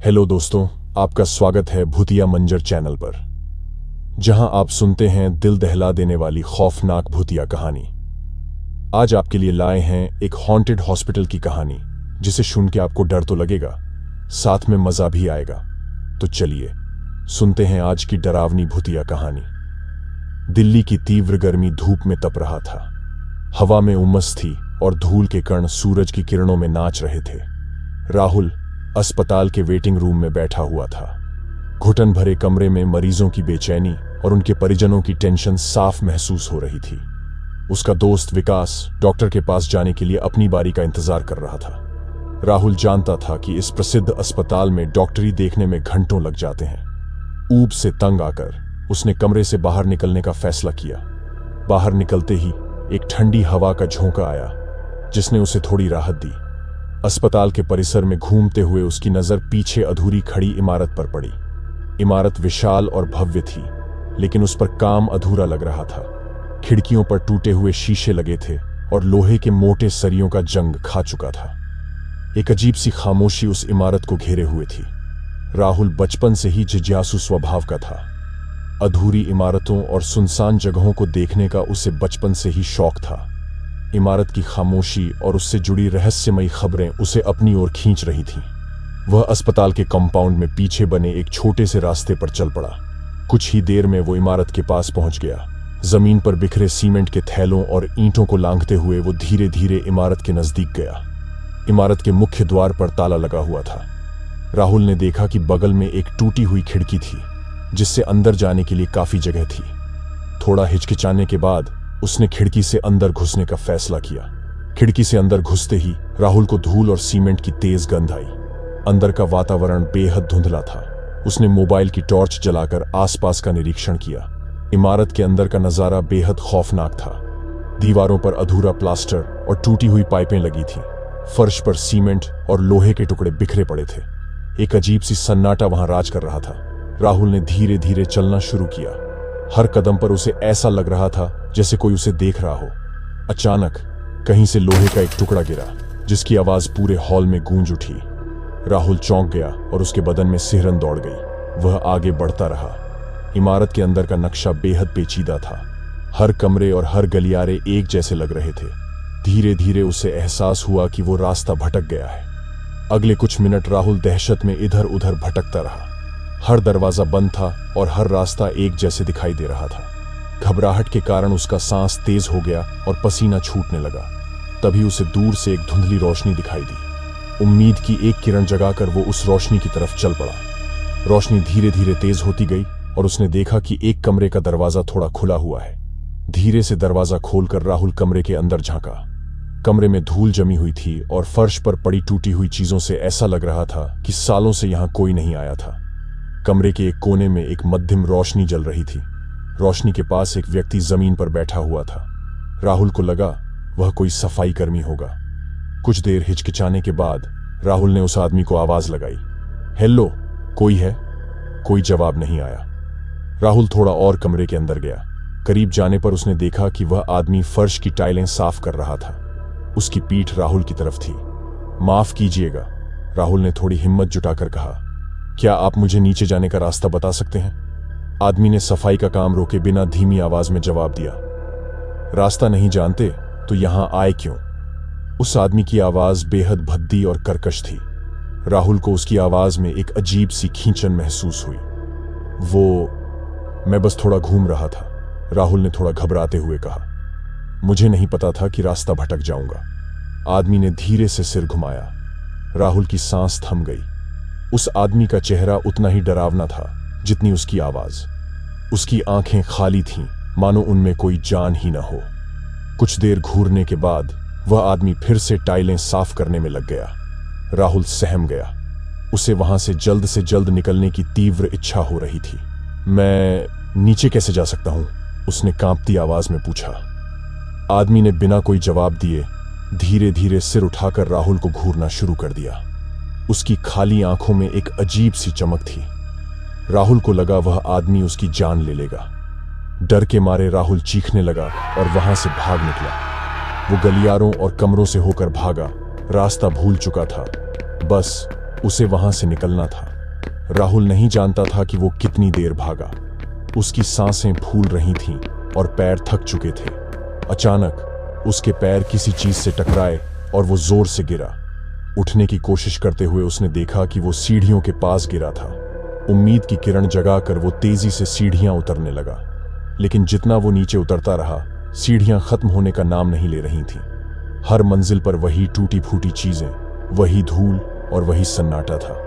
Hello दोस्तों, आपका स्वागत है भूतिया मंजर चैनल पर, जहां आप सुनते हैं दिल दहला देने वाली खौफनाक भूतिया कहानी। आज आपके लिए लाए हैं एक हॉन्टेड हॉस्पिटल की कहानी, जिसे सुन के आपको डर तो लगेगा, साथ में मजा भी आएगा। तो चलिए सुनते हैं आज की डरावनी भूतिया कहानी। दिल्ली की तीव्र गर्मी धूप में तप रहा था। हवा में उमस थी और धूल के कण सूरज की किरणों में नाच रहे थे। राहुल अस्पताल के वेटिंग रूम में बैठा हुआ था। घुटन भरे कमरे में मरीजों की बेचैनी और उनके परिजनों की टेंशन साफ महसूस हो रही थी। उसका दोस्त विकास डॉक्टर के पास जाने के लिए अपनी बारी का इंतजार कर रहा था। राहुल जानता था कि इस प्रसिद्ध अस्पताल में डॉक्टरी देखने में घंटों लग जाते हैं। ऊब से तंग आकर उसने कमरे से बाहर निकलने का फैसला किया। बाहर निकलते ही एक ठंडी हवा का झोंका आया, जिसने उसे थोड़ी राहत दी। अस्पताल के परिसर में घूमते हुए उसकी नजर पीछे अधूरी खड़ी इमारत पर पड़ी। इमारत विशाल और भव्य थी, लेकिन उस पर काम अधूरा लग रहा था। खिड़कियों पर टूटे हुए शीशे लगे थे और लोहे के मोटे सरियों का जंग खा चुका था। एक अजीब सी खामोशी उस इमारत को घेरे हुए थी। राहुल बचपन से ही जिज्ञासु स्वभाव का था। अधूरी इमारतों और सुनसान जगहों को देखने का उसे बचपन से ही शौक था। इमारत की खामोशी और उससे जुड़ी रहस्यमयी खबरें उसे अपनी ओर खींच रही थीं। वह अस्पताल के कंपाउंड में पीछे बने एक छोटे से रास्ते पर चल पड़ा। कुछ ही देर में वो इमारत के पास पहुंच गया। जमीन पर बिखरे सीमेंट के थैलों और ईंटों को लांघते हुए वो धीरे धीरे इमारत के नजदीक गया। इमारत के मुख्य द्वार पर ताला लगा हुआ था। राहुल ने देखा कि बगल में एक टूटी हुई खिड़की थी, जिससे अंदर जाने के लिए काफी जगह थी। थोड़ा हिचकिचाने के बाद उसने खिड़की से अंदर घुसने का फैसला किया। खिड़की से अंदर घुसते ही राहुल को धूल और सीमेंट की तेज गंध आई। अंदर का वातावरण बेहद धुंधला था। उसने मोबाइल की टॉर्च जलाकर आसपास का निरीक्षण किया। इमारत के अंदर का नजारा बेहद खौफनाक था। दीवारों पर अधूरा प्लास्टर और टूटी हुई पाइपें लगी थीं। फर्श पर सीमेंट और लोहे के टुकड़े बिखरे पड़े थे। एक अजीब सी सन्नाटा वहां राज कर रहा था। राहुल ने धीरे धीरे चलना शुरू किया। हर कदम पर उसे ऐसा लग रहा था जैसे कोई उसे देख रहा हो। अचानक कहीं से लोहे का एक टुकड़ा गिरा, जिसकी आवाज पूरे हॉल में गूंज उठी। राहुल चौंक गया और उसके बदन में सिहरन दौड़ गई। वह आगे बढ़ता रहा। इमारत के अंदर का नक्शा बेहद पेचीदा था। हर कमरे और हर गलियारे एक जैसे लग रहे थे। धीरे धीरे उसे एहसास हुआ कि वो रास्ता भटक गया है। अगले कुछ मिनट राहुल दहशत में इधर उधर भटकता रहा। हर दरवाजा बंद था और हर रास्ता एक जैसे दिखाई दे रहा था। घबराहट के कारण उसका सांस तेज हो गया और पसीना छूटने लगा। तभी उसे दूर से एक धुंधली रोशनी दिखाई दी। उम्मीद की एक किरण जगाकर वो उस रोशनी की तरफ चल पड़ा। रोशनी धीरे धीरे तेज होती गई और उसने देखा कि एक कमरे का दरवाजा थोड़ा खुला हुआ है। धीरे से दरवाजा खोलकर राहुल कमरे के अंदर झांका। कमरे में धूल जमी हुई थी और फर्श पर पड़ी टूटी हुई चीजों से ऐसा लग रहा था कि सालों से यहां कोई नहीं आया था। कमरे के एक कोने में एक मध्यम रोशनी जल रही थी। रोशनी के पास एक व्यक्ति जमीन पर बैठा हुआ था। राहुल को लगा वह कोई सफाई कर्मी होगा। कुछ देर हिचकिचाने के बाद राहुल ने उस आदमी को आवाज लगाई, हेलो, कोई है? कोई जवाब नहीं आया। राहुल थोड़ा और कमरे के अंदर गया। करीब जाने पर उसने देखा कि वह आदमी फर्श की टाइलें साफ कर रहा था। उसकी पीठ राहुल की तरफ थी। माफ कीजिएगा, राहुल ने थोड़ी हिम्मत जुटाकर कहा, क्या आप मुझे नीचे जाने का रास्ता बता सकते हैं? आदमी ने सफाई का काम रोके बिना धीमी आवाज में जवाब दिया, रास्ता नहीं जानते तो यहां आए क्यों? उस आदमी की आवाज बेहद भद्दी और कर्कश थी। राहुल को उसकी आवाज में एक अजीब सी खींचन महसूस हुई। मैं बस थोड़ा घूम रहा था, राहुल ने थोड़ा घबराते हुए कहा। मुझे नहीं पता था कि रास्ता भटक जाऊंगा। आदमी ने धीरे से सिर घुमाया। राहुल की सांस थम गई। उस आदमी का चेहरा उतना ही डरावना था जितनी उसकी आवाज। उसकी आंखें खाली थीं, मानो उनमें कोई जान ही न हो। कुछ देर घूरने के बाद वह आदमी फिर से टाइलें साफ करने में लग गया। राहुल सहम गया। उसे वहां से जल्द निकलने की तीव्र इच्छा हो रही थी। मैं नीचे कैसे जा सकता हूं? उसने कांपती आवाज में पूछा। आदमी ने बिना कोई जवाब दिए धीरे धीरे सिर उठाकर राहुल को घूरना शुरू कर दिया। उसकी खाली आंखों में एक अजीब सी चमक थी। राहुल को लगा वह आदमी उसकी जान ले लेगा। डर के मारे राहुल चीखने लगा और वहां से भाग निकला। वो गलियारों और कमरों से होकर भागा। रास्ता भूल चुका था, बस उसे वहां से निकलना था। राहुल नहीं जानता था कि वो कितनी देर भागा। उसकी सांसें फूल रही थीं और पैर थक चुके थे। अचानक उसके पैर किसी चीज से टकराए और वो जोर से गिरा। उठने की कोशिश करते हुए उसने देखा कि वो सीढ़ियों के पास गिरा था। उम्मीद की किरण जगाकर वो तेजी से सीढ़ियां उतरने लगा, लेकिन जितना वो नीचे उतरता रहा, सीढ़ियां खत्म होने का नाम नहीं ले रही थीं। हर मंजिल पर वही टूटी फूटी चीजें, वही धूल और वही सन्नाटा था।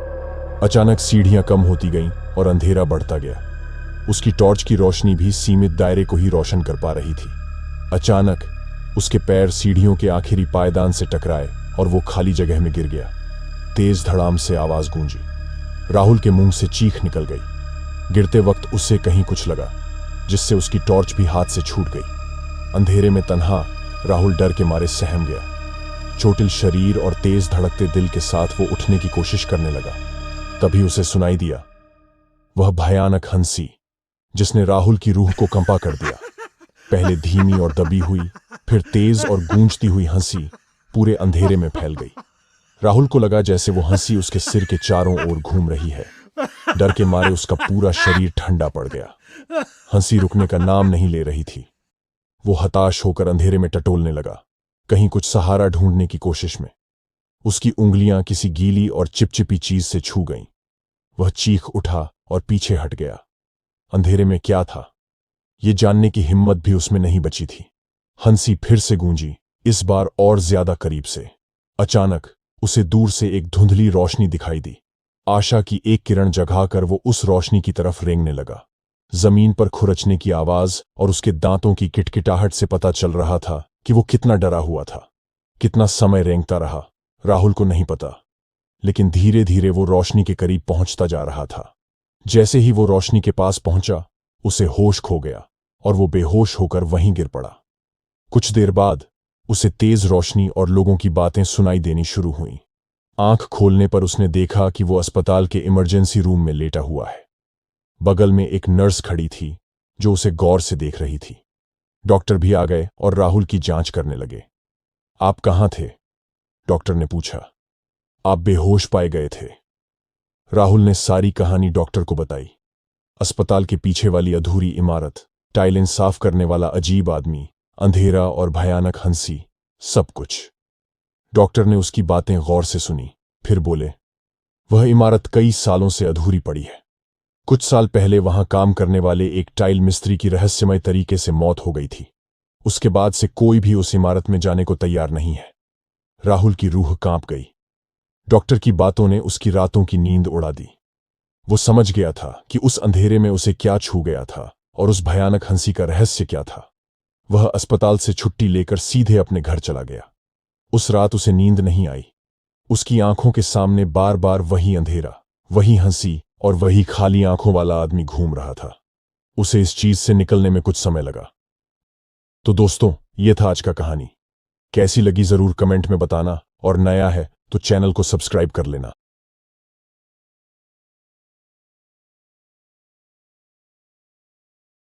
अचानक सीढ़ियां कम होती गईं और अंधेरा बढ़ता गया। उसकी टॉर्च की रोशनी भी सीमित दायरे को ही रोशन कर पा रही थी। अचानक उसके पैर सीढ़ियों के आखिरी पायदान से टकराए और वो खाली जगह में गिर गया। तेज धड़ाम से आवाज गूंजी। राहुल के मुंह से चीख निकल गई। गिरते वक्त उससे कहीं कुछ लगा, जिससे उसकी टॉर्च भी हाथ से छूट गई। अंधेरे में तन्हा राहुल डर के मारे सहम गया। चोटिल शरीर और तेज धड़कते दिल के साथ वो उठने की कोशिश करने लगा। तभी उसे सुनाई दिया वह भयानक हंसी, जिसने राहुल की रूह को कंपा कर दिया। पहले धीमी और दबी हुई, फिर तेज और गूंजती हुई हंसी पूरे अंधेरे में फैल गई। राहुल को लगा जैसे वो हंसी उसके सिर के चारों ओर घूम रही है। डर के मारे उसका पूरा शरीर ठंडा पड़ गया। हंसी रुकने का नाम नहीं ले रही थी। वो हताश होकर अंधेरे में टटोलने लगा, कहीं कुछ सहारा ढूंढने की कोशिश में। उसकी उंगलियां किसी गीली और चिपचिपी चीज से छू गईं। वह चीख उठा और पीछे हट गया। अंधेरे में क्या था, ये जानने की हिम्मत भी उसमें नहीं बची थी। हंसी फिर से गूंजी, इस बार और ज्यादा करीब से। अचानक उसे दूर से एक धुंधली रोशनी दिखाई दी। आशा की एक किरण जगाकर वो उस रोशनी की तरफ रेंगने लगा। जमीन पर खुरचने की आवाज और उसके दांतों की किटकिटाहट से पता चल रहा था कि वो कितना डरा हुआ था। कितना समय रेंगता रहा, राहुल को नहीं पता, लेकिन धीरे धीरे वो रोशनी के करीब पहुंचता जा रहा था। जैसे ही वो रोशनी के पास पहुंचा, उसे होश खो गया और वो बेहोश होकर वहीं गिर पड़ा। कुछ देर बाद उसे तेज रोशनी और लोगों की बातें सुनाई देनी शुरू हुईं। आंख खोलने पर उसने देखा कि वो अस्पताल के इमरजेंसी रूम में लेटा हुआ है। बगल में एक नर्स खड़ी थी जो उसे गौर से देख रही थी। डॉक्टर भी आ गए और राहुल की जांच करने लगे। आप कहां थे? डॉक्टर ने पूछा। आप बेहोश पाए गए थे। राहुल ने सारी कहानी डॉक्टर को बताई। अस्पताल के पीछे वाली अधूरी इमारत, टाइलें साफ करने वाला अजीब आदमी, अंधेरा और भयानक हंसी, सब कुछ। डॉक्टर ने उसकी बातें गौर से सुनी, फिर बोले, वह इमारत कई सालों से अधूरी पड़ी है। कुछ साल पहले वहां काम करने वाले एक टाइल मिस्त्री की रहस्यमय तरीके से मौत हो गई थी। उसके बाद से कोई भी उस इमारत में जाने को तैयार नहीं है। राहुल की रूह कांप गई। डॉक्टर की बातों ने उसकी रातों की नींद उड़ा दी। वो समझ गया था कि उस अंधेरे में उसे क्या छू गया था और उस भयानक हंसी का रहस्य क्या था। वह अस्पताल से छुट्टी लेकर सीधे अपने घर चला गया। उस रात उसे नींद नहीं आई। उसकी आंखों के सामने बार बार वही अंधेरा, वही हंसी और वही खाली आंखों वाला आदमी घूम रहा था। उसे इस चीज से निकलने में कुछ समय लगा। तो दोस्तों, ये था आज का कहानी। कैसी लगी जरूर कमेंट में बताना, और नया है तो चैनल को सब्सक्राइब कर लेना।